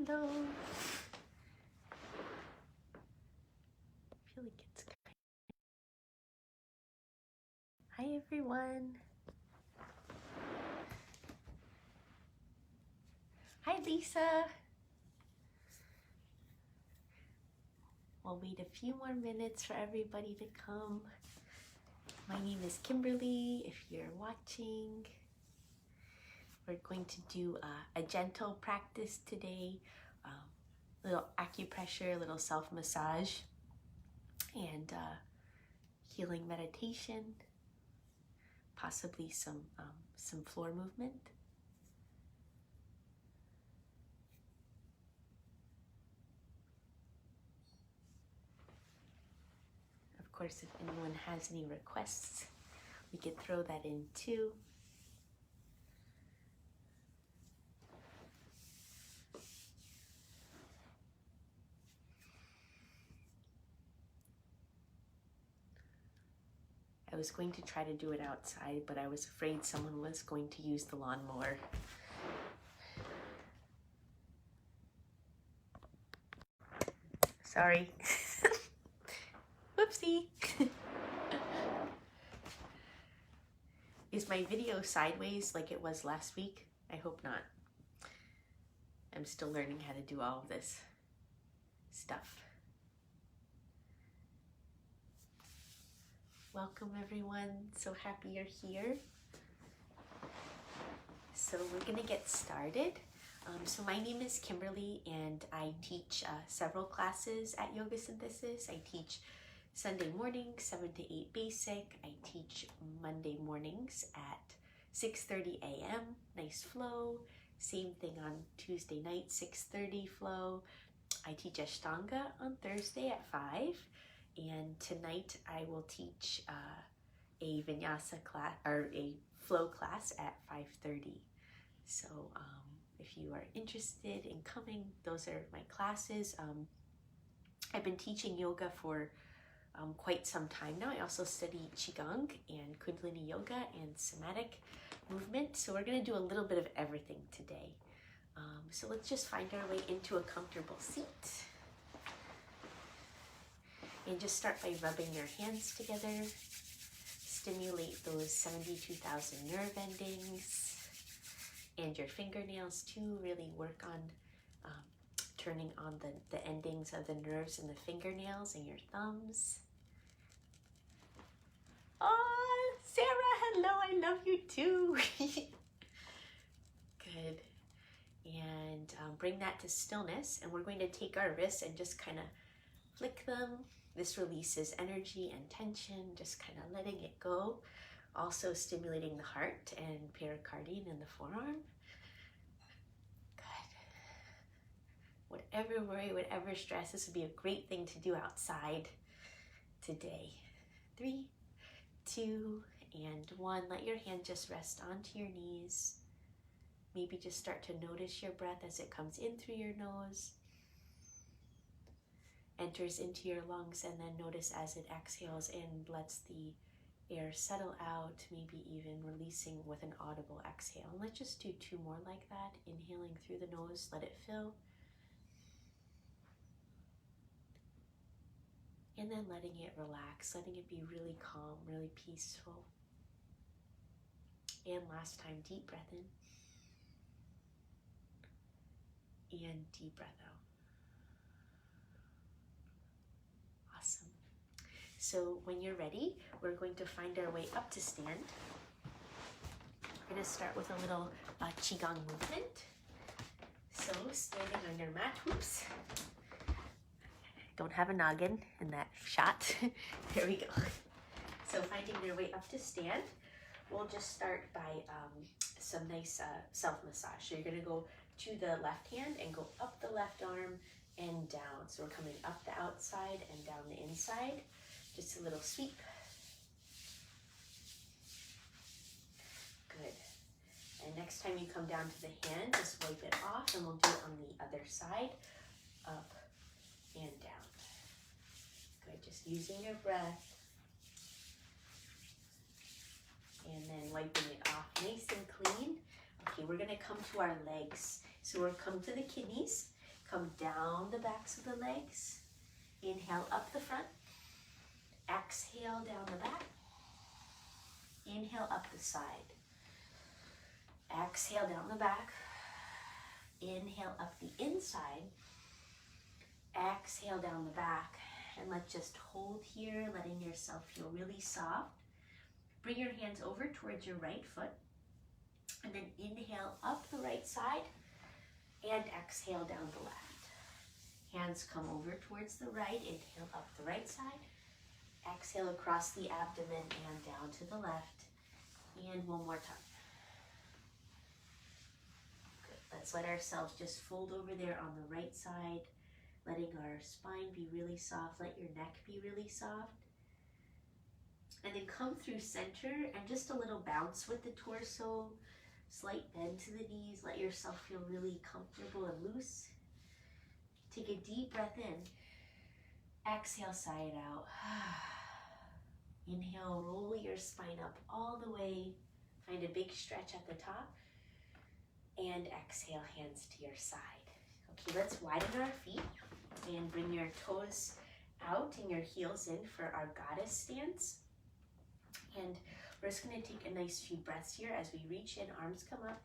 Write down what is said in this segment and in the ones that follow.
Hello. I feel like it's kind of... Hi everyone. Hi Lisa. We'll wait a few more minutes for everybody to come. My name is Kimberly, if you're watching. We're going to do a gentle practice today. Little acupressure, little self-massage, and healing meditation, possibly some floor movement. Of course, if anyone has any requests, we could throw that in too. I was going to try to do it outside, but I was afraid someone was going to use the lawnmower. Sorry. Whoopsie. Is my video sideways like it was last week? I hope not. I'm still learning how to do all of this stuff. Welcome everyone, so happy you're here. So we're gonna get started. So my name is Kimberly and I teach several classes at Yoga Synthesis. I teach Sunday mornings, 7 to 8 basic. I teach Monday mornings at 6:30 a.m., nice flow. Same thing on Tuesday night, 6:30 flow. I teach Ashtanga on Thursday at 5. And tonight I will teach a vinyasa class or a flow class at 5:30. So if you are interested in coming, those are my classes. I've been teaching yoga for quite some time now. I also study Qigong and Kundalini Yoga and somatic movement. So we're going to do a little bit of everything today. So let's just find our way into a comfortable seat. And just start by rubbing your hands together. Stimulate those 72,000 nerve endings and your fingernails too. Really work on turning on the endings of the nerves in the fingernails and your thumbs. Oh, Sarah, hello, I love you too. Good. And bring that to stillness. And we're going to take our wrists and just kind of flick them. This releases energy and tension, just kind of letting it go. Also stimulating the heart and pericardium in the forearm. Good. Whatever worry, whatever stress, this would be a great thing to do outside today. 3, 2, and 1. Let your hand just rest onto your knees. Maybe just start to notice your breath as it comes in through your nose, enters into your lungs, and then notice as it exhales and lets the air settle out, maybe even releasing with an audible exhale. And let's just do 2 more like that. Inhaling through the nose, let it fill. And then letting it relax, letting it be really calm, really peaceful. And last time, deep breath in. And deep breath out. Awesome. So when you're ready, we're going to find our way up to stand. We're going to start with a little Qigong movement. So standing on your mat, whoops. Don't have a noggin in that shot. There we go. So finding your way up to stand, we'll just start by some nice self-massage. So you're going to go to the left hand and go up the left arm and down. So we're coming up the outside and down the inside. Just a little sweep. Good. And next time you come down to the hand, just wipe it off and we'll do it on the other side. Up and down. Good. Just using your breath. And then wiping it off nice and clean. Okay, we're going to come to our legs. So we'll come to the kidneys Come down the backs of the legs. Inhale up the front. Exhale down the back. Inhale up the side. Exhale down the back. Inhale up the inside. Exhale down the back. And let's just hold here, letting yourself feel really soft. Bring your hands over towards your right foot. And then inhale up the right side. And exhale down the left. Hands come over towards the right. Inhale up the right side. Exhale across the abdomen and down to the left. And one more time. Good. Let's let ourselves just fold over there on the right side, letting our spine be really soft. Let your neck be really soft. And then come through center and just a little bounce with the torso. Slight bend to the knees. Let yourself feel really comfortable and loose. Take a deep breath in. Exhale, sigh it out. Inhale, roll your spine up all the way. Find a big stretch at the top. And exhale, hands to your side. Okay, let's widen our feet and bring your toes out and your heels in for our goddess stance. And we're just going to take a nice few breaths here as we reach in, arms come up.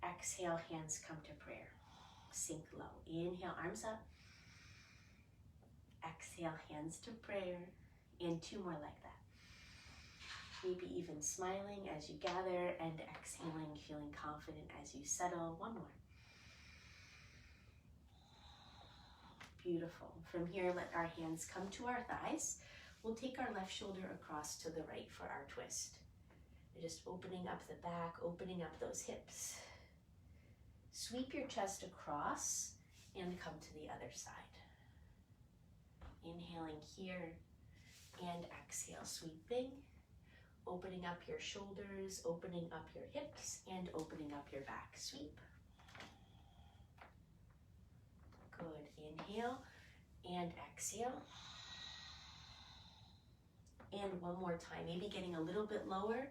Exhale, hands come to prayer. Sink low. Inhale, arms up. Exhale, hands to prayer. And two more like that. Maybe even smiling as you gather and exhaling, feeling confident as you settle. One more. Beautiful. From here, let our hands come to our thighs. We'll take our left shoulder across to the right for our twist. We're just opening up the back, opening up those hips. Sweep your chest across and come to the other side. Inhaling here and exhale, sweeping. Opening up your shoulders, opening up your hips, and opening up your back. Sweep. Good. Inhale and exhale. And one more time, maybe getting a little bit lower.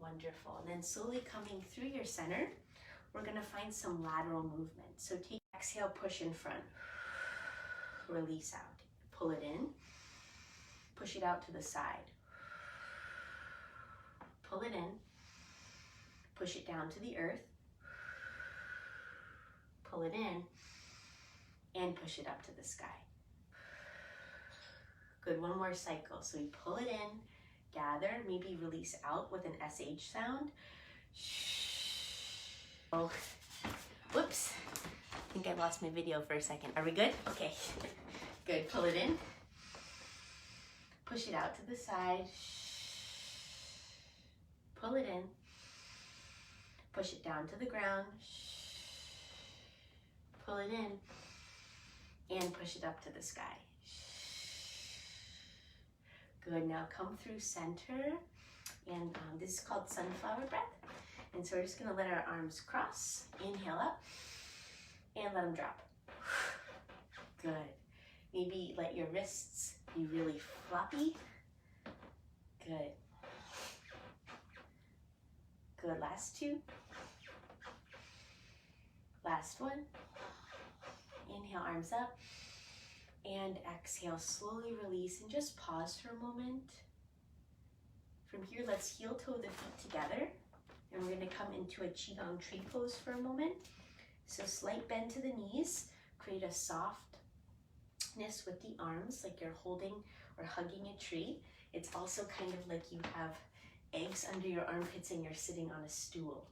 Wonderful. And then slowly coming through your center, we're going to find some lateral movement. So take exhale, push in front. Release out. Pull it in. Push it out to the side. Pull it in. Push it down to the earth. Pull it in. And push it up to the sky. Good, one more cycle. So we pull it in, gather, maybe release out with an SH sound. Oh, whoops. I think I lost my video for a second. Are we good? Okay, good. Pull it in. Push it out to the side. Pull it in. Push it down to the ground. Pull it in. And push it up to the sky. Good, now come through center. And this is called sunflower breath. And so we're just gonna let our arms cross. Inhale up and let them drop. Good. Maybe let your wrists be really floppy. Good. Good, last two. Last one. Inhale, arms up, and exhale, slowly release, and just pause for a moment. From here, let's heel toe the feet together, and we're going to come into a Qigong tree pose for a moment. So slight bend to the knees, create a softness with the arms, like you're holding or hugging a tree. It's also kind of like you have eggs under your armpits and you're sitting on a stool.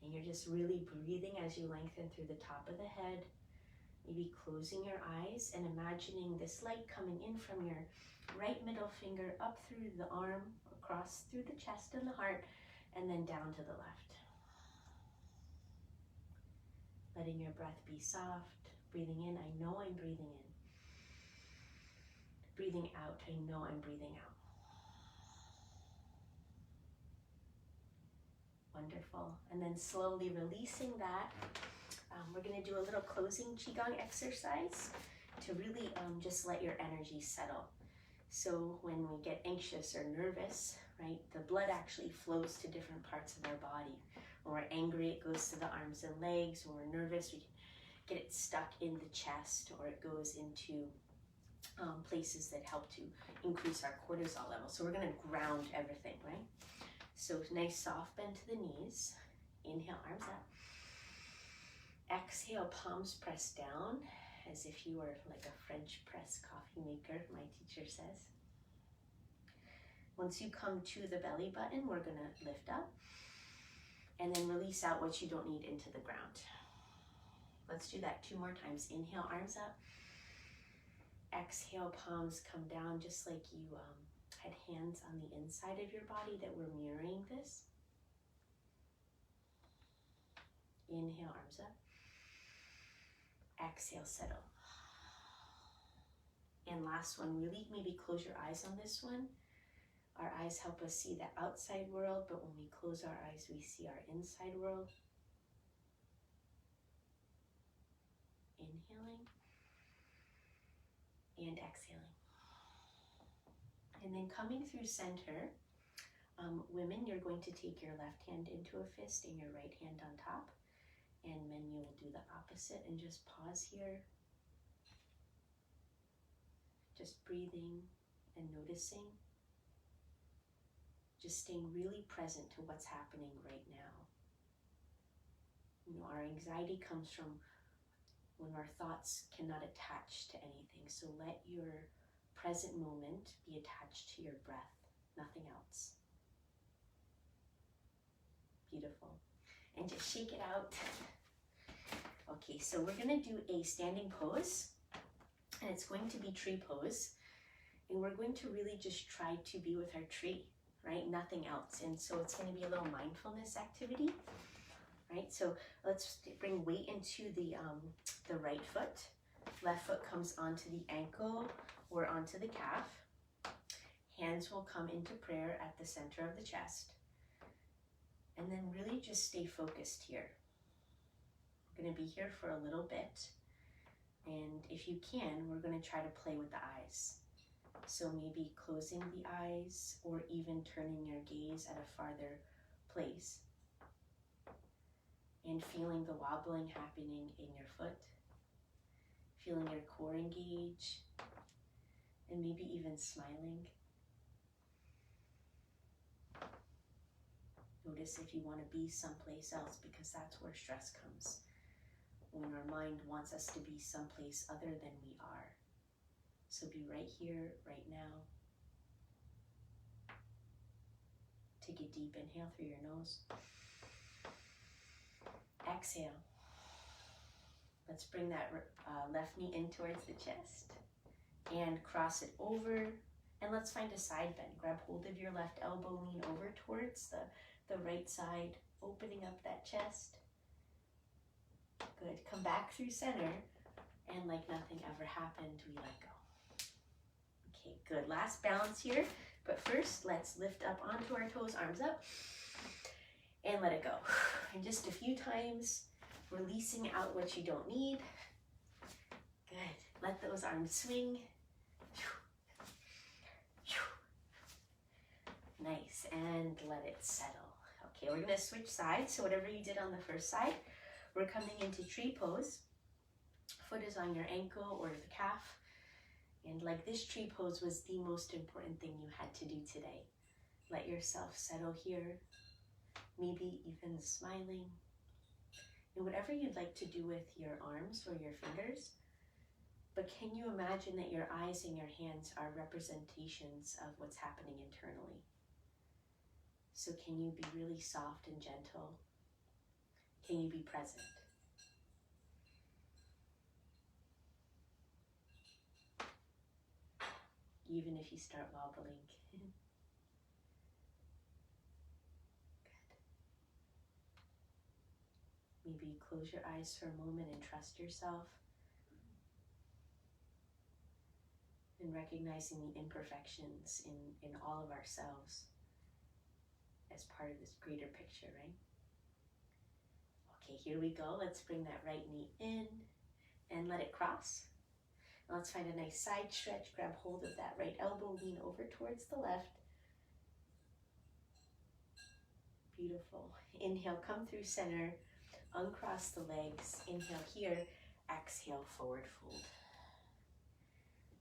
And you're just really breathing as you lengthen through the top of the head. Maybe closing your eyes and imagining this light coming in from your right middle finger up through the arm, across through the chest and the heart, and then down to the left. Letting your breath be soft. Breathing in, I know I'm breathing in. Breathing out, I know I'm breathing out. Wonderful. And then slowly releasing that. We're going to do a little closing Qigong exercise to really just let your energy settle. So when we get anxious or nervous, right? The blood actually flows to different parts of our body. When we're angry, it goes to the arms and legs. When we're nervous, we can get it stuck in the chest, or it goes into places that help to increase our cortisol level. So we're going to ground everything, right? So nice soft bend to the knees. Inhale, arms up. Exhale, palms pressed down as if you were like a French press coffee maker, my teacher says. Once you come to the belly button, we're going to lift up and then release out what you don't need into the ground. Let's do that 2 more times. Inhale, arms up. Exhale, palms come down just like you had hands on the inside of your body that were mirroring this. Inhale, arms up. Exhale, settle. And last one, really maybe close your eyes on this one. Our eyes help us see the outside world, but when we close our eyes, we see our inside world. Inhaling and exhaling. And then coming through center, women, you're going to take your left hand into a fist and your right hand on top. And men, you will do the opposite and just pause here. Just breathing and noticing. Just staying really present to what's happening right now. You know, our anxiety comes from when our thoughts cannot attach to anything. So let your present moment be attached to your breath, nothing else. Beautiful. And just shake it out. Okay, so we're gonna do a standing pose, and it's going to be tree pose. And we're going to really just try to be with our tree, right? Nothing else. And so it's gonna be a little mindfulness activity, right? So let's bring weight into the right foot. Left foot comes onto the ankle or onto the calf. Hands will come into prayer at the center of the chest. And then really just stay focused here. We're going to be here for a little bit. And if you can, we're going to try to play with the eyes. So maybe closing the eyes or even turning your gaze at a farther place. And feeling the wobbling happening in your foot. Feeling your core engage. And maybe even smiling. Notice if you want to be someplace else, because that's where stress comes. When our mind wants us to be someplace other than we are. So be right here, right now. Take a deep inhale through your nose. Exhale. Let's bring that left knee in towards the chest. And cross it over. And let's find a side bend. Grab hold of your left elbow, lean over towards the right side, opening up that chest. Good. Come back through center, and like nothing ever happened, we let go. Okay, good. Last balance here, but first let's lift up onto our toes, arms up, and let it go. And just a few times, releasing out what you don't need. Good. Let those arms swing. Nice, and let it settle. Okay, we're gonna switch sides. So whatever you did on the first side, we're coming into tree pose. Foot is on your ankle or the calf. And like this tree pose was the most important thing you had to do today. Let yourself settle here, maybe even smiling. And whatever you'd like to do with your arms or your fingers, but can you imagine that your eyes and your hands are representations of what's happening internally? So can you be really soft and gentle? Can you be present? Even if you start wobbling. Good. Maybe you close your eyes for a moment and trust yourself. And recognizing the imperfections in all of ourselves as part of this greater picture, right? Okay, here we go. Let's bring that right knee in and let it cross. Now let's find a nice side stretch. Grab hold of that right elbow, lean over towards the left. Beautiful. Inhale, come through center, uncross the legs. Inhale here, exhale, forward fold.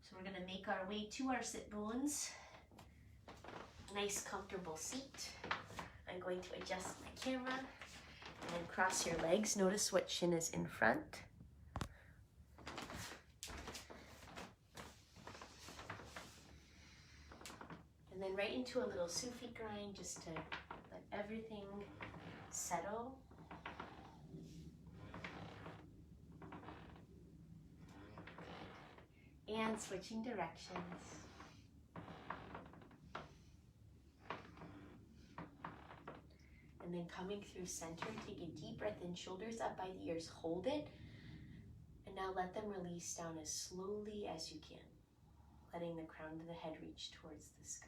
So we're gonna make our way to our sit bones. Nice comfortable seat. I'm going to adjust my camera and then cross your legs. Notice what shin is in front. And then right into a little Sufi grind just to let everything settle. And switching directions. And then coming through center, take a deep breath in, shoulders up by the ears, hold it. And now let them release down as slowly as you can, letting the crown of the head reach towards the sky.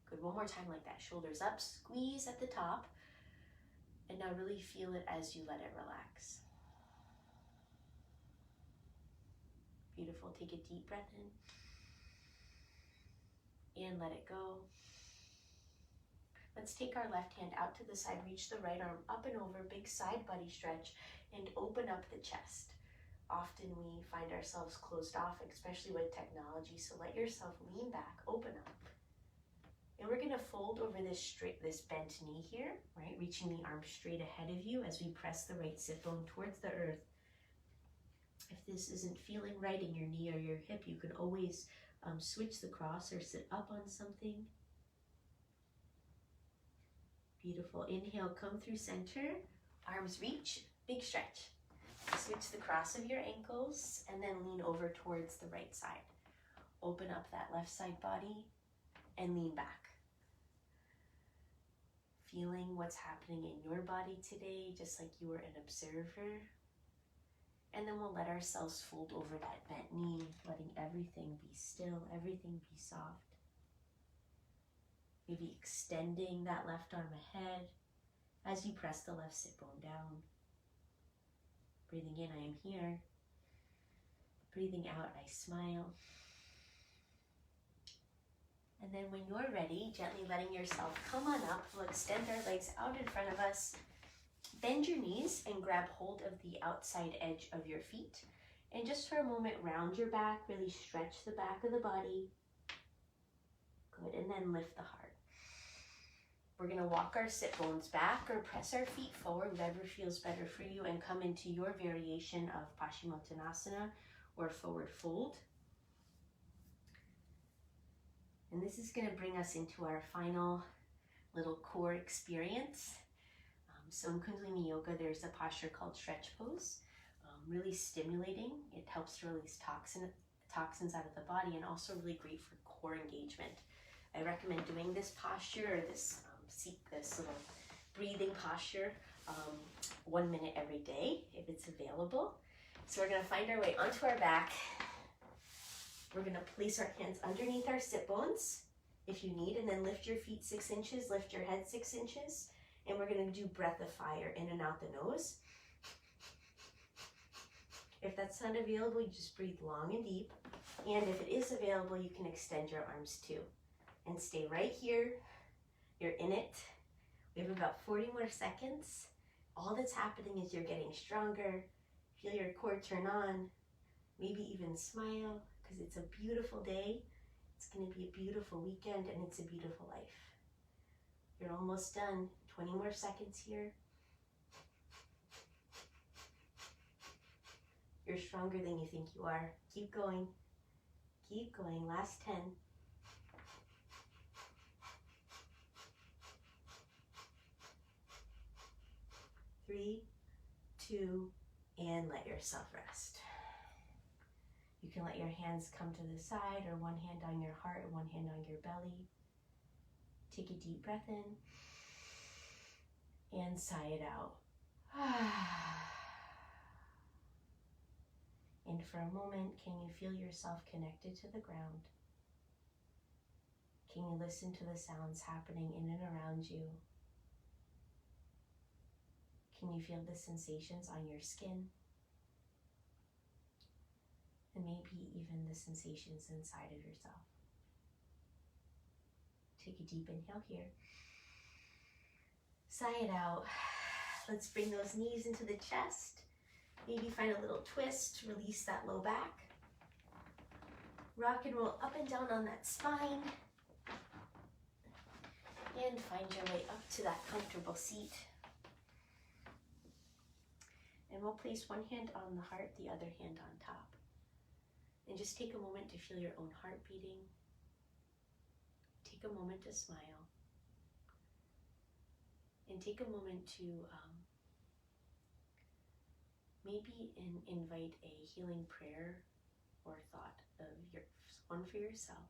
Good, one more time like that. Shoulders up, squeeze at the top. And now really feel it as you let it relax. Beautiful, take a deep breath in and let it go. Let's take our left hand out to the side, reach the right arm up and over, big side body stretch, and open up the chest. Often we find ourselves closed off, especially with technology, so let yourself lean back, open up. And we're gonna fold over this bent knee here, right? Reaching the arm straight ahead of you as we press the right sit bone towards the earth. If this isn't feeling right in your knee or your hip, you can always switch the cross or sit up on something. Beautiful. Inhale, come through center, arms reach, big stretch. Switch the cross of your ankles and then lean over towards the right side. Open up that left side body and lean back. Feeling what's happening in your body today, just like you were an observer. And then we'll let ourselves fold over that bent knee, letting everything be still, everything be soft. Maybe extending that left arm ahead as you press the left sit bone down. Breathing in, I am here. Breathing out, I smile. And then when you're ready, gently letting yourself come on up, we'll extend our legs out in front of us. Bend your knees and grab hold of the outside edge of your feet. And just for a moment, round your back, really stretch the back of the body. Good, and then lift the heart. We're gonna walk our sit bones back or press our feet forward, whatever feels better for you, and come into your variation of Paschimottanasana or forward fold. And this is gonna bring us into our final little core experience. So in Kundalini Yoga, there's a posture called stretch pose, really stimulating. It helps to release toxins out of the body and also really great for core engagement. I recommend doing this posture or this little breathing posture 1 minute every day if it's available. So we're gonna find our way onto our back. We're gonna place our hands underneath our sit bones if you need, and then lift your feet 6 inches, lift your head 6 inches. And we're gonna do breath of fire in and out the nose. If that's not available, you just breathe long and deep. And if it is available, you can extend your arms too. And stay right here. You're in it. We have about 40 more seconds. All that's happening is you're getting stronger. Feel your core turn on. Maybe even smile, because it's a beautiful day. It's gonna be a beautiful weekend, and it's a beautiful life. You're almost done. 20 more seconds here. You're stronger than you think you are. Keep going. Keep going. Last 10. 3, 2, and let yourself rest. You can let your hands come to the side, or one hand on your heart, one hand on your belly. Take a deep breath in and sigh it out. And for a moment, can you feel yourself connected to the ground? Can you listen to the sounds happening in and around you? Can you feel the sensations on your skin? And maybe even the sensations inside of yourself. Take a deep inhale here. Sigh it out. Let's bring those knees into the chest. Maybe find a little twist, release that low back. Rock and roll up and down on that spine. And find your way up to that comfortable seat. And we'll place one hand on the heart, the other hand on top. And just take a moment to feel your own heart beating. Take a moment to smile. And take a moment to maybe invite a healing prayer or thought of one for yourself.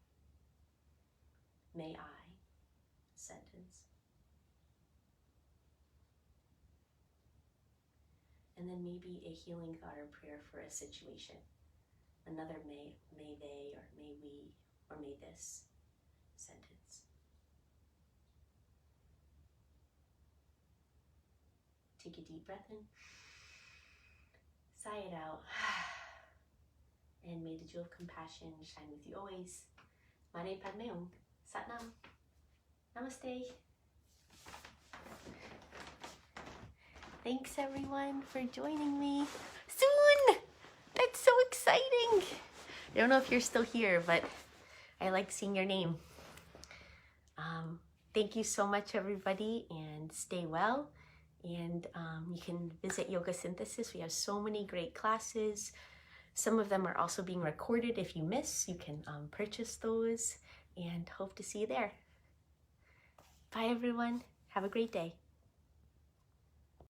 May I, sentence. And then maybe a healing thought or prayer for a situation. Another may they, or may we, or may this sentence. Take a deep breath in. Sigh it out. And may the jewel of compassion shine with you always. Mare Padme Hum. Sat Nam. Namaste. Thanks everyone for joining me. Soon! That's so exciting! I don't know if you're still here, but I like seeing your name. Thank you so much everybody, and stay well. And you can visit Yoga Synthesis. We have so many great classes. Some of them are also being recorded. If you miss, you can purchase those, and hope to see you there. Bye everyone. Have a great day.